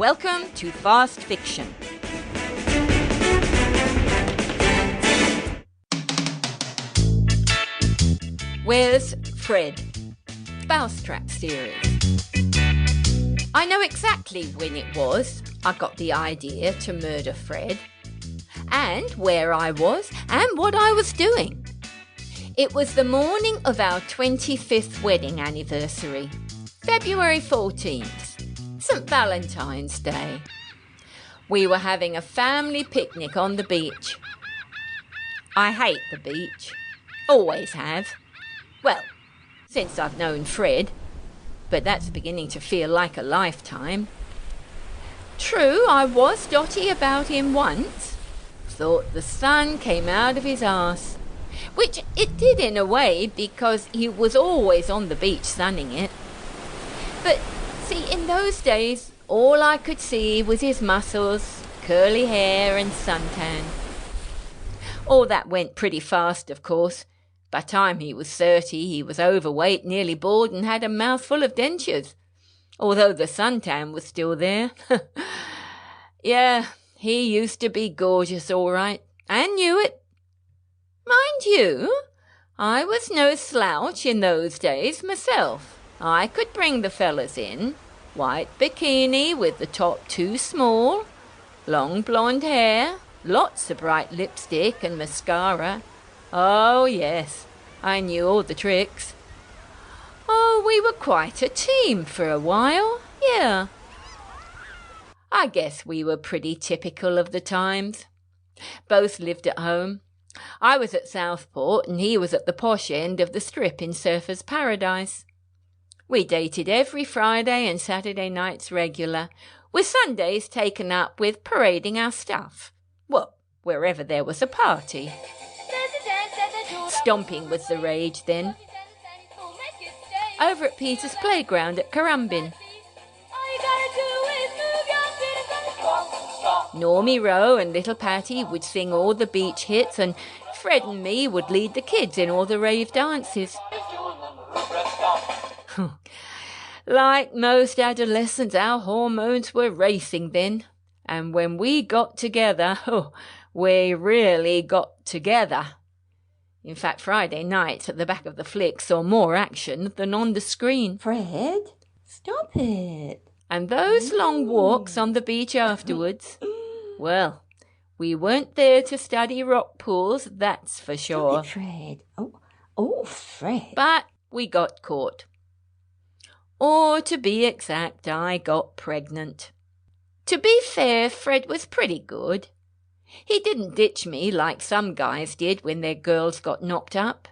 Welcome to Fast Fiction. Where's Fred? Mousetrap series. I know exactly when it was I got the idea to murder Fred, and where I was and what I was doing. It was the morning of our 25th wedding anniversary, February 14th, St. Valentine's Day. We were having a family picnic on the beach. I hate the beach. Always have. Well, since I've known Fred, but that's beginning to feel like a lifetime. True, I was dotty about him once. Thought the sun came out of his arse. Which it did in a way, because he was always on the beach sunning it. But, see, in those days, all I could see was his muscles, curly hair and suntan. All that went pretty fast, of course. By the time he was 30, he was overweight, nearly bald, and had a mouthful of dentures. Although the suntan was still there. Yeah, he used to be gorgeous, all right, and knew it. Mind you, I was no slouch in those days myself. I could bring the fellas in. White bikini with the top too small, long blonde hair, lots of bright lipstick and mascara. Oh, yes, I knew all the tricks. Oh, we were quite a team for a while, yeah. I guess we were pretty typical of the times. Both lived at home. I was at Southport and he was at the posh end of the strip in Surfer's Paradise. We dated every Friday and Saturday nights regular, with Sundays taken up with parading our stuff. Well, wherever there was a party. Stomping was the rage then. Over at Peter's playground at Currumbin. Normie Rowe and Little Patty would sing all the beach hits, and Fred and me would lead the kids in all the rave dances. Like most adolescents, our hormones were racing then. And when we got together, we really got together. In fact, Friday nights at the back of the flick saw more action than on the screen. Fred, stop it. And those long walks on the beach afterwards, well, we weren't there to study rock pools, that's for sure. Stop it, Fred. Oh, Fred. But we got caught. Or to be exact, I got pregnant. To be fair, Fred was pretty good. He didn't ditch me like some guys did when their girls got knocked up.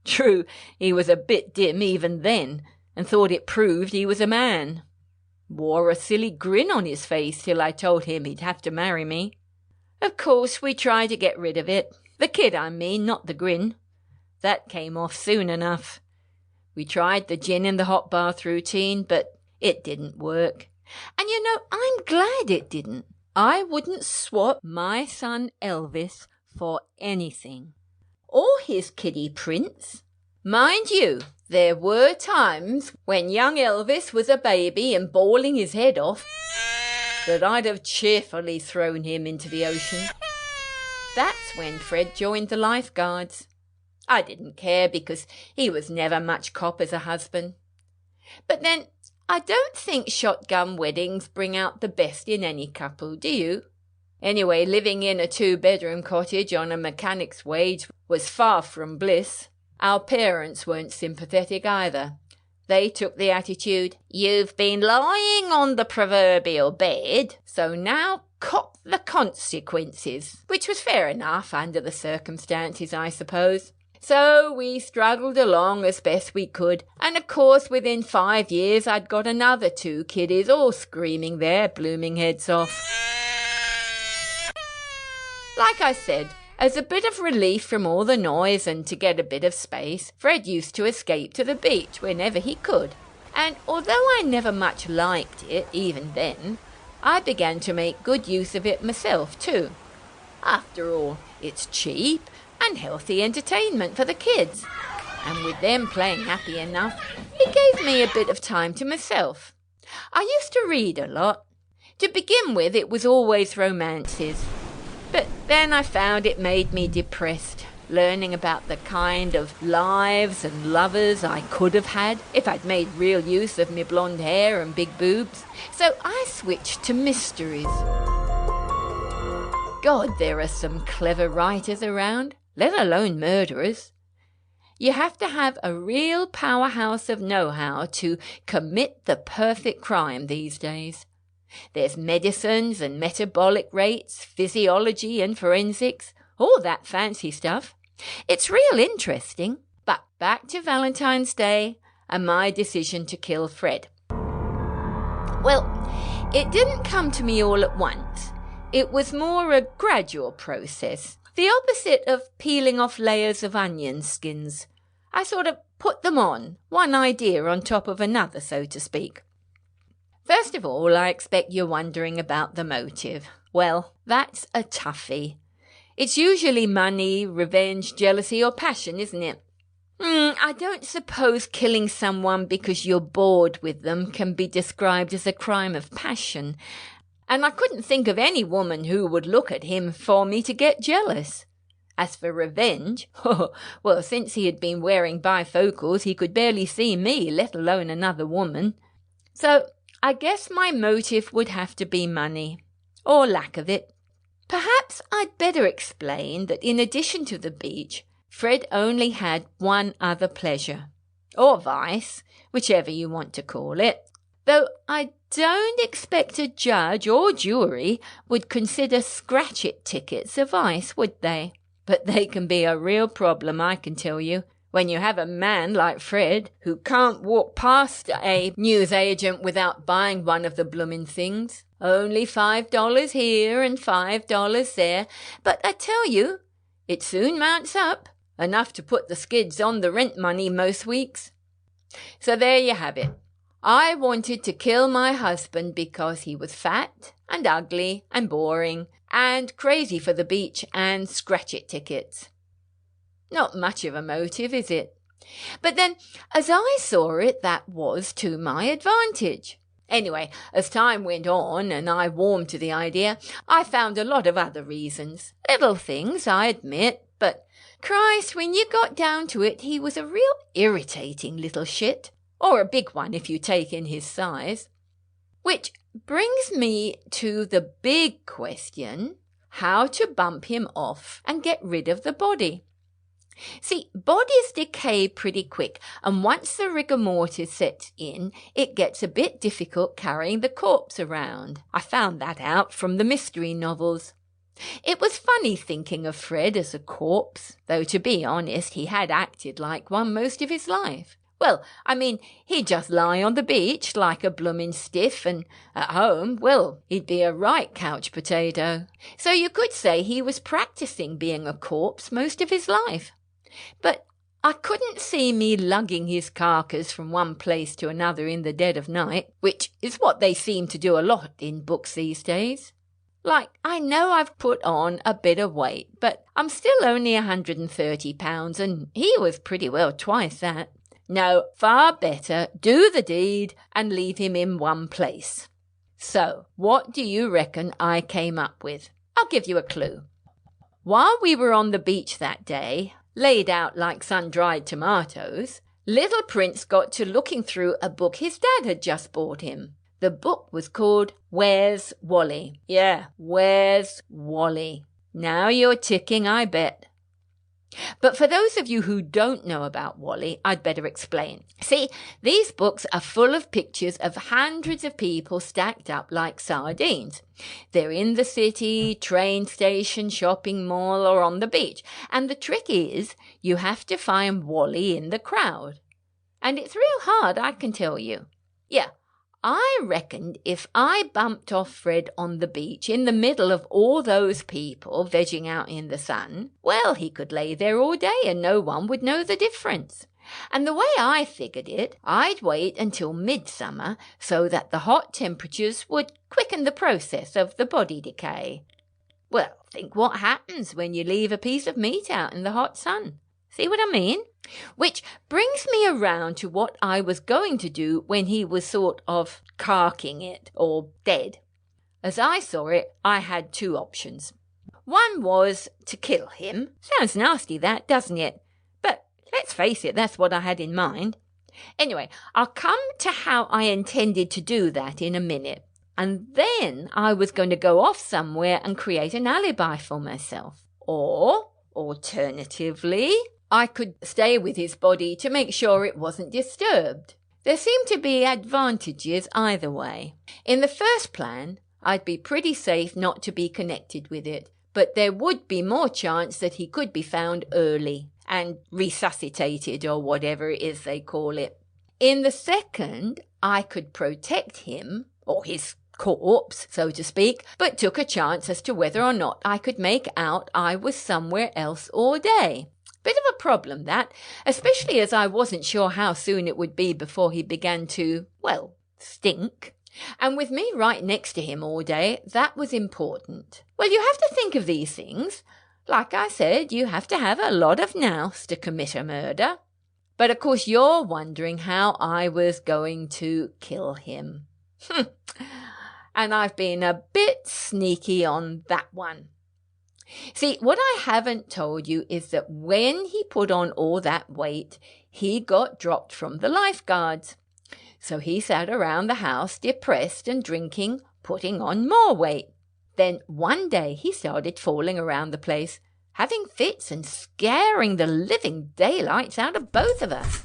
True, he was a bit dim even then, and thought it proved he was a man. Wore a silly grin on his face till I told him he'd have to marry me. Of course, we tried to get rid of it. The kid, I mean, not the grin. That came off soon enough. We tried the gin in the hot bath routine, but it didn't work. And you know, I'm glad it didn't. I wouldn't swap my son Elvis for anything. Or his kiddie Prince. Mind you, there were times when young Elvis was a baby and bawling his head off that I'd have cheerfully thrown him into the ocean. That's when Fred joined the lifeguards. I didn't care because he was never much cop as a husband. But then, I don't think shotgun weddings bring out the best in any couple, do you? Anyway, living in a 2-bedroom cottage on a mechanic's wage was far from bliss. Our parents weren't sympathetic either. They took the attitude, "You've been lying on the proverbial bed, so now cop the consequences," which was fair enough under the circumstances, I suppose. So we struggled along as best we could, and of course within 5 years I'd got another 2 kiddies all screaming their blooming heads off. Like I said, as a bit of relief from all the noise and to get a bit of space, Fred used to escape to the beach whenever he could. And although I never much liked it, even then, I began to make good use of it myself too. After all, it's cheap and healthy entertainment for the kids. And with them playing happy enough, it gave me a bit of time to myself. I used to read a lot. To begin with, it was always romances. But then I found it made me depressed, learning about the kind of lives and lovers I could have had if I'd made real use of me blonde hair and big boobs. So I switched to mysteries. God, there are some clever writers around, let alone murderers. You have to have a real powerhouse of know-how to commit the perfect crime these days. There's medicines and metabolic rates, physiology and forensics, all that fancy stuff. It's real interesting. But back to Valentine's Day and my decision to kill Fred. Well, it didn't come to me all at once. It was more a gradual process, the opposite of peeling off layers of onion skins. I sort of put them on, one idea on top of another, so to speak. First of all, I expect you're wondering about the motive. Well, that's a toughie. It's usually money, revenge, jealousy, or passion, isn't it? I don't suppose killing someone because you're bored with them can be described as a crime of passion. And I couldn't think of any woman who would look at him for me to get jealous. As for revenge, well, since he had been wearing bifocals, he could barely see me, let alone another woman. So I guess my motive would have to be money, or lack of it. Perhaps I'd better explain that in addition to the beach, Fred only had one other pleasure, or vice, whichever you want to call it. Though I don't expect a judge or jury would consider scratch-it tickets a vice, would they? But they can be a real problem, I can tell you, when you have a man like Fred who can't walk past a newsagent without buying one of the bloomin' things. Only $5 here and $5 there, but I tell you, it soon mounts up, enough to put the skids on the rent money most weeks. So there you have it. I wanted to kill my husband because he was fat and ugly and boring and crazy for the beach and scratch-it tickets. Not much of a motive, is it? But then, as I saw it, that was to my advantage. Anyway, as time went on and I warmed to the idea, I found a lot of other reasons. Little things, I admit, but Christ, when you got down to it, he was a real irritating little shit. Or a big one if you take in his size. Which brings me to the big question, how to bump him off and get rid of the body. See, bodies decay pretty quick, and once the rigor mortis sets in, it gets a bit difficult carrying the corpse around. I found that out from the mystery novels. It was funny thinking of Fred as a corpse, though to be honest, he had acted like one most of his life. Well, I mean, he'd just lie on the beach like a bloomin' stiff, and at home, well, he'd be a right couch potato. So you could say he was practising being a corpse most of his life. But I couldn't see me lugging his carcass from one place to another in the dead of night, which is what they seem to do a lot in books these days. Like, I know I've put on a bit of weight, but I'm still only 130 pounds, and he was pretty well twice that. No, far better do the deed and leave him in one place. So, what do you reckon I came up with? I'll give you a clue. While we were on the beach that day, laid out like sun-dried tomatoes, little Prince got to looking through a book his dad had just bought him. The book was called Where's Wally? Yeah, Where's Wally? Now you're ticking, I bet. But for those of you who don't know about Wally, I'd better explain. See, these books are full of pictures of hundreds of people stacked up like sardines. They're in the city, train station, shopping mall, or on the beach. And the trick is, you have to find Wally in the crowd. And it's real hard, I can tell you. Yeah, I reckoned if I bumped off Fred on the beach in the middle of all those people vegging out in the sun, well, he could lay there all day and no one would know the difference. And the way I figured it, I'd wait until midsummer so that the hot temperatures would quicken the process of the body decay. Well, think what happens when you leave a piece of meat out in the hot sun. See what I mean? Which brings me around to what I was going to do when he was sort of carking it, or dead. As I saw it, I had two options. One was to kill him. Sounds nasty, that, doesn't it? But let's face it, that's what I had in mind. Anyway, I'll come to how I intended to do that in a minute. And then I was going to go off somewhere and create an alibi for myself. Or, alternatively, I could stay with his body to make sure it wasn't disturbed. There seemed to be advantages either way. In the first plan, I'd be pretty safe not to be connected with it, but there would be more chance that he could be found early and resuscitated or whatever it is they call it. In the second, I could protect him, or his corpse, so to speak, but took a chance as to whether or not I could make out I was somewhere else all day. Bit of a problem, that, especially as I wasn't sure how soon it would be before he began to, well, stink. And with me right next to him all day, that was important. Well, you have to think of these things. Like I said, you have to have a lot of nous to commit a murder. But of course you're wondering how I was going to kill him. And I've been a bit sneaky on that one. See, what I haven't told you is that when he put on all that weight, he got dropped from the lifeguards. So he sat around the house depressed and drinking, putting on more weight. Then one day he started falling around the place, having fits and scaring the living daylights out of both of us.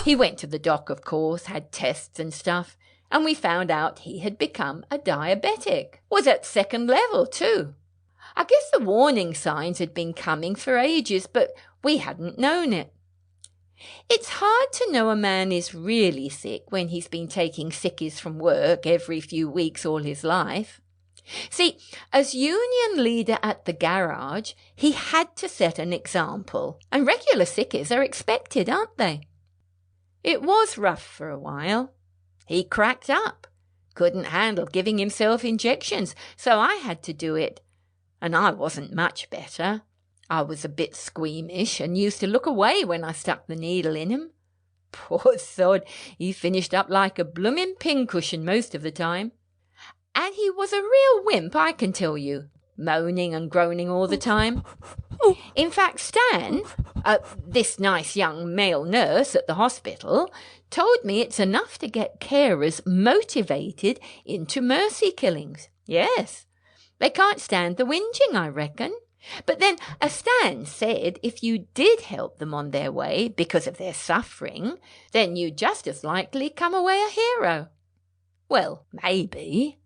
He went to the doc, of course, had tests and stuff, and we found out he had become a diabetic. Was at second level too. I guess the warning signs had been coming for ages, but we hadn't known it. It's hard to know a man is really sick when he's been taking sickies from work every few weeks all his life. See, as union leader at the garage, he had to set an example, and regular sickies are expected, aren't they? It was rough for a while. He cracked up, couldn't handle giving himself injections, so I had to do it. And I wasn't much better. I was a bit squeamish and used to look away when I stuck the needle in him. Poor sod, he finished up like a bloomin' pincushion most of the time. And he was a real wimp, I can tell you, moaning and groaning all the time. In fact, Stan, this nice young male nurse at the hospital, told me it's enough to get carers motivated into mercy killings. Yes. They can't stand the whinging, I reckon. But then Stan said if you did help them on their way because of their suffering, then you'd just as likely come away a hero. Well, maybe.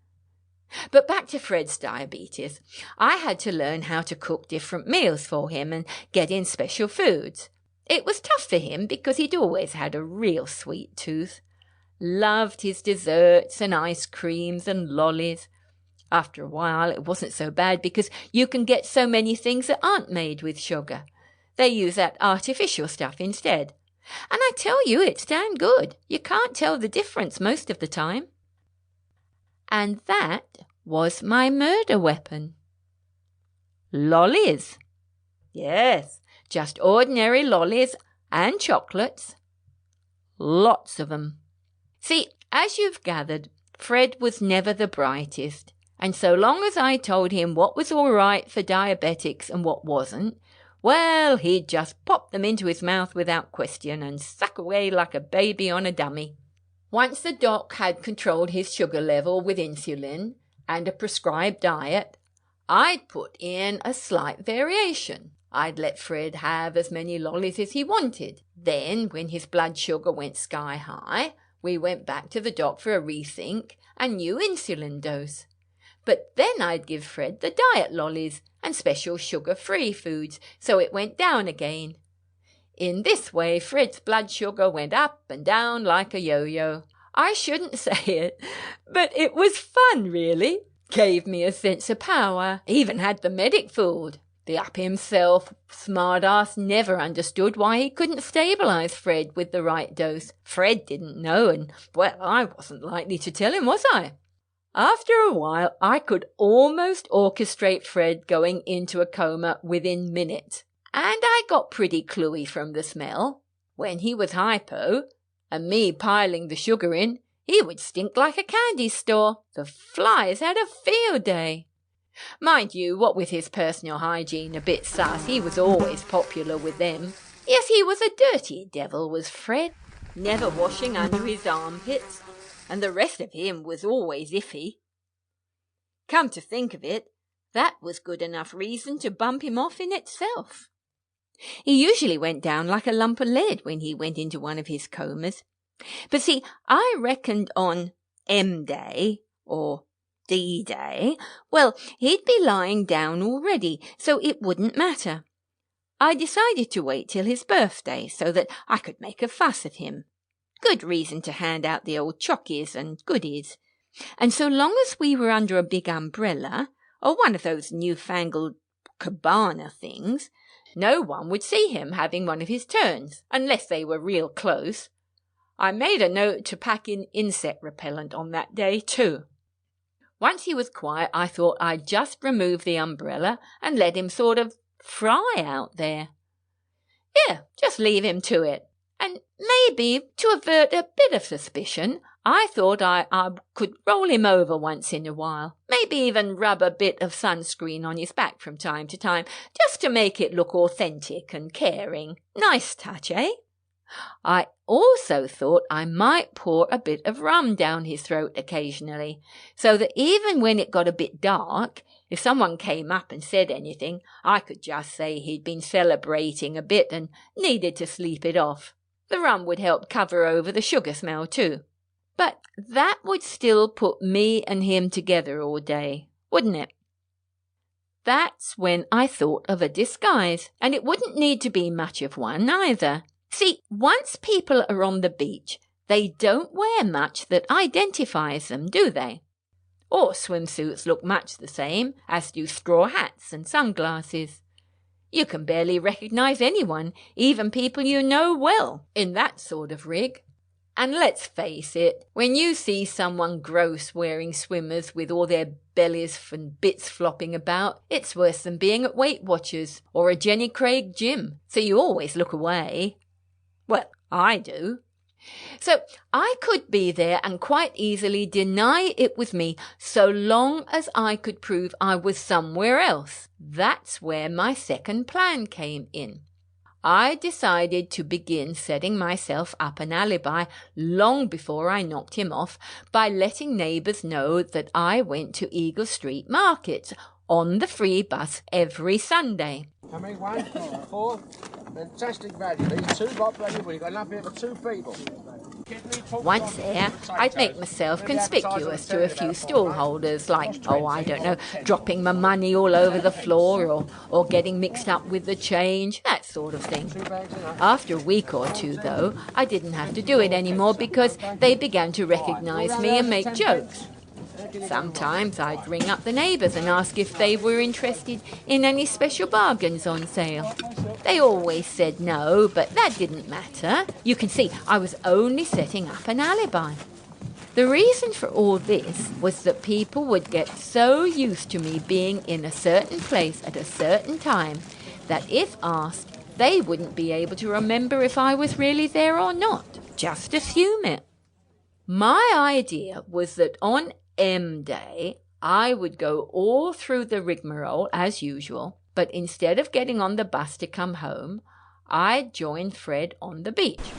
But back to Fred's diabetes. I had to learn how to cook different meals for him and get in special foods. It was tough for him because he'd always had a real sweet tooth. Loved his desserts and ice creams and lollies. After a while, it wasn't so bad because you can get so many things that aren't made with sugar. They use that artificial stuff instead. And I tell you, it's damn good. You can't tell the difference most of the time. And that was my murder weapon. Lollies. Yes, just ordinary lollies and chocolates. Lots of them. See, as you've gathered, Fred was never the brightest. And so long as I told him what was all right for diabetics and what wasn't, well, he'd just pop them into his mouth without question and suck away like a baby on a dummy. Once the doc had controlled his sugar level with insulin and a prescribed diet, I'd put in a slight variation. I'd let Fred have as many lollies as he wanted. Then, when his blood sugar went sky high, we went back to the doc for a rethink and new insulin dose. But then I'd give Fred the diet lollies and special sugar-free foods, so it went down again. In this way, Fred's blood sugar went up and down like a yo-yo. I shouldn't say it, but it was fun, really. Gave me a sense of power. Even had the medic fooled. The up himself, smart-ass, never understood why he couldn't stabilise Fred with the right dose. Fred didn't know, and, well, I wasn't likely to tell him, was I? After a while, I could almost orchestrate Fred going into a coma within minutes. And I got pretty cluey from the smell. When he was hypo, and me piling the sugar in, He would stink like a candy store. The flies had a field day. Mind you, what with his personal hygiene a bit sus, he was always popular with them. Yes, he was a dirty devil, was Fred, never washing under his armpits, and the rest of him was always iffy. Come to think of it, that was good enough reason to bump him off in itself. He usually went down like a lump of lead when he went into one of his comas. But see, I reckoned on M-Day, or D-Day, well, he'd be lying down already, so it wouldn't matter. I decided to wait till his birthday so that I could make a fuss of him. Good reason to hand out the old chockies and goodies. And so long as we were under a big umbrella, or one of those newfangled cabana things, no one would see him having one of his turns, unless they were real close. I made a note to pack in insect repellent on that day, too. Once he was quiet, I thought I'd just remove the umbrella and let him sort of fry out there. Yeah, just leave him to it. And maybe, to avert a bit of suspicion, I thought I could roll him over once in a while. Maybe even rub a bit of sunscreen on his back from time to time, just to make it look authentic and caring. Nice touch, eh? I also thought I might pour a bit of rum down his throat occasionally, so that even when it got a bit dark, if someone came up and said anything, I could just say he'd been celebrating a bit and needed to sleep it off. The rum would help cover over the sugar smell too. But that would still put me and him together all day, wouldn't it? That's when I thought of a disguise, and it wouldn't need to be much of one either. See, once people are on the beach, they don't wear much that identifies them, do they? Or swimsuits look much the same, as do straw hats and sunglasses. You can barely recognize anyone, even people you know well, in that sort of rig. And let's face it, when you see someone gross wearing swimmers with all their bellies and bits flopping about, it's worse than being at Weight Watchers or a Jenny Craig gym, so you always look away. Well, I do. So I could be there and quite easily deny it was me, so long as I could prove I was somewhere else. That's where my second plan came in. I decided to begin setting myself up an alibi long before I knocked him off by letting neighbours know that I went to Eagle Street Market on the free bus every Sunday. How many? 1, 4. Fantastic value. These 2 got ready. We've got enough here for 2 people. Once there, I'd make myself conspicuous to a few stallholders, like, dropping my money all over the floor or getting mixed up with the change, that sort of thing. After a week or two, though, I didn't have to do it anymore because they began to recognise me and make jokes. Sometimes I'd ring up the neighbours and ask if they were interested in any special bargains on sale. They always said no, but that didn't matter. You can see I was only setting up an alibi. The reason for all this was that people would get so used to me being in a certain place at a certain time that if asked, they wouldn't be able to remember if I was really there or not. Just assume it. My idea was that on M-Day, I would go all through the rigmarole as usual, but instead of getting on the bus to come home, I'd join Fred on the beach.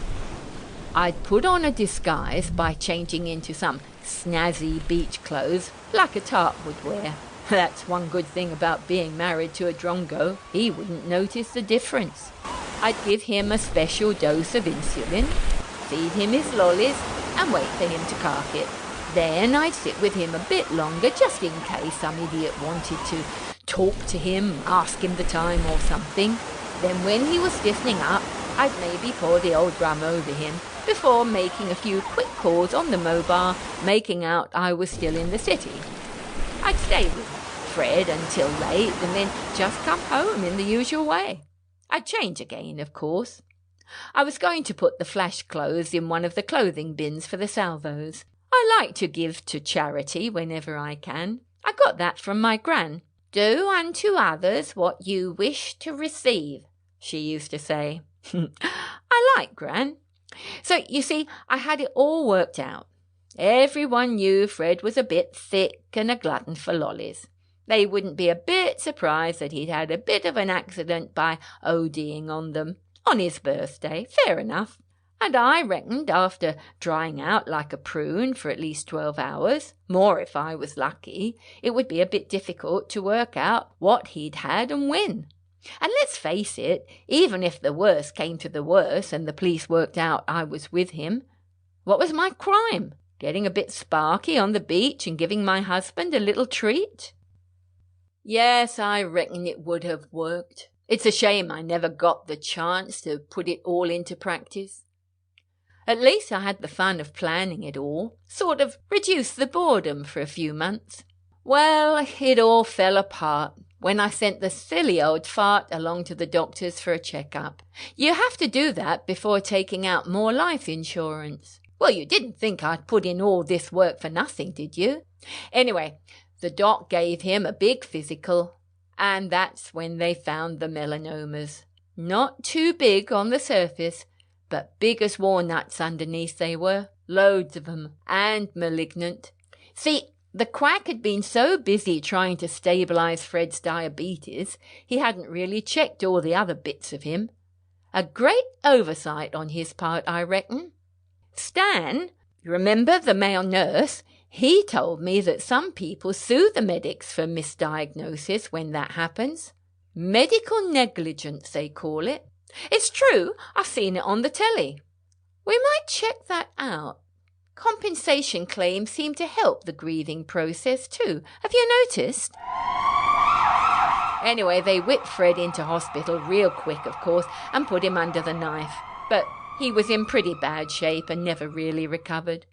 I'd put on a disguise by changing into some snazzy beach clothes like a tart would wear. That's one good thing about being married to a drongo. He wouldn't notice the difference. I'd give him a special dose of insulin, feed him his lollies, and wait for him to cark it. Then I'd sit with him a bit longer, just in case some idiot wanted to talk to him, ask him the time or something. Then when he was stiffening up, I'd maybe pour the old rum over him, before making a few quick calls on the mobile, making out I was still in the city. I'd stay with Fred until late, and then just come home in the usual way. I'd change again, of course. I was going to put the flash clothes in one of the clothing bins for the salvos. I like to give to charity whenever I can. I got that from my gran. Do unto others what you wish to receive, she used to say. I like Gran. So, you see, I had it all worked out. Everyone knew Fred was a bit thick and a glutton for lollies. They wouldn't be a bit surprised that he'd had a bit of an accident by ODing on them on his birthday. Fair enough. And I reckoned after drying out like a prune for at least 12 hours, more if I was lucky, it would be a bit difficult to work out what he'd had and when. And let's face it, even if the worst came to the worst and the police worked out I was with him, what was my crime? Getting a bit sparky on the beach and giving my husband a little treat? Yes, I reckon it would have worked. It's a shame I never got the chance to put it all into practice. At least I had the fun of planning it all, sort of reduced the boredom for a few months. Well, it all fell apart when I sent the silly old fart along to the doctors for a checkup. You have to do that before taking out more life insurance. Well, you didn't think I'd put in all this work for nothing, did you? Anyway, the doc gave him a big physical, and that's when they found the melanomas. Not too big on the surface, but big as walnuts underneath they were, loads of them, and malignant. See, the quack had been so busy trying to stabilise Fred's diabetes, he hadn't really checked all the other bits of him. A great oversight on his part, I reckon. Stan, you remember the male nurse? He told me that some people sue the medics for misdiagnosis when that happens. Medical negligence, they call it. It's true, I've seen it on the telly. We might check that out. Compensation claims seem to help the grieving process too. Have you noticed? Anyway, they whipped Fred into hospital real quick, of course, and put him under the knife. But he was in pretty bad shape and never really recovered.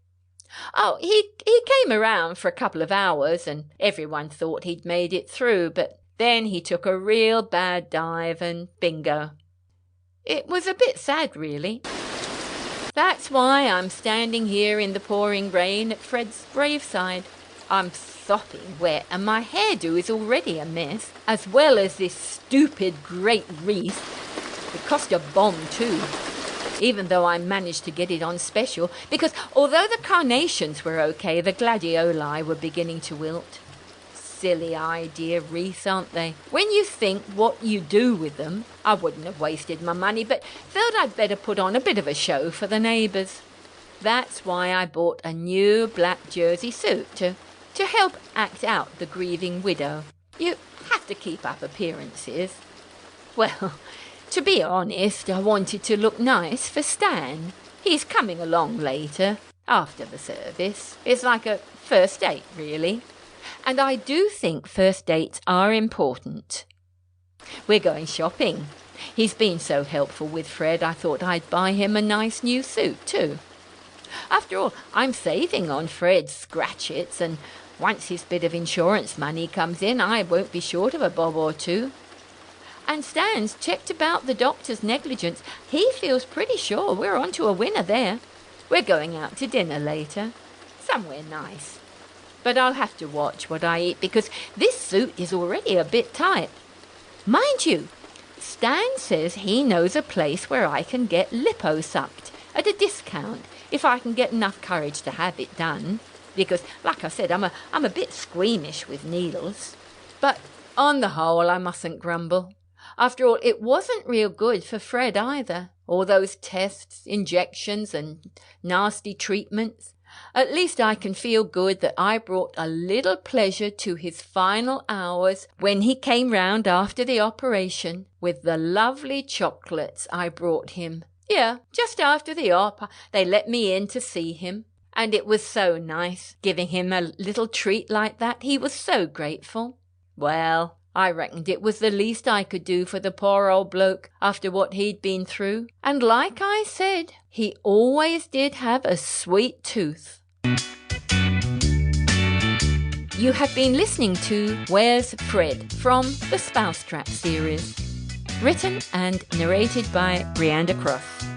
Oh, he came around for a couple of hours and everyone thought he'd made it through, but then he took a real bad dive and bingo. It was a bit sad, really. That's why I'm standing here in the pouring rain at Fred's graveside. I'm sopping wet and my hairdo is already a mess, as well as this stupid great wreath. It cost a bomb too, even though I managed to get it on special, because although the carnations were okay, the gladioli were beginning to wilt. Silly idea wreaths, aren't they? When you think what you do with them, I wouldn't have wasted my money, but felt I'd better put on a bit of a show for the neighbours. That's why I bought a new black jersey suit to help act out the grieving widow. You have to keep up appearances. Well, to be honest, I wanted to look nice for Stan. He's coming along later, after the service. It's like a first date, really. And I do think first dates are important. We're going shopping. He's been so helpful with Fred, I thought I'd buy him a nice new suit too. After all, I'm saving on Fred's scratchets, and once his bit of insurance money comes in, I won't be short of a bob or two. And Stan's checked about the doctor's negligence. He feels pretty sure we're on to a winner there. We're going out to dinner later. Somewhere nice. But I'll have to watch what I eat because this suit is already a bit tight. Mind you, Stan says he knows a place where I can get lipo-sucked at a discount if I can get enough courage to have it done. Because, like I said, I'm a bit squeamish with needles. But on the whole, I mustn't grumble. After all, it wasn't real good for Fred either. All those tests, injections and nasty treatments. At least I can feel good that I brought a little pleasure to his final hours when he came round after the operation with the lovely chocolates I brought him. Yeah, just after the op, they let me in to see him. And it was so nice giving him a little treat like that. He was so grateful. Well, I reckoned it was the least I could do for the poor old bloke after what he'd been through. And like I said, he always did have a sweet tooth. You have been listening to Where's Fred from the Spouse Trap series. Written and narrated by Brianda Cross.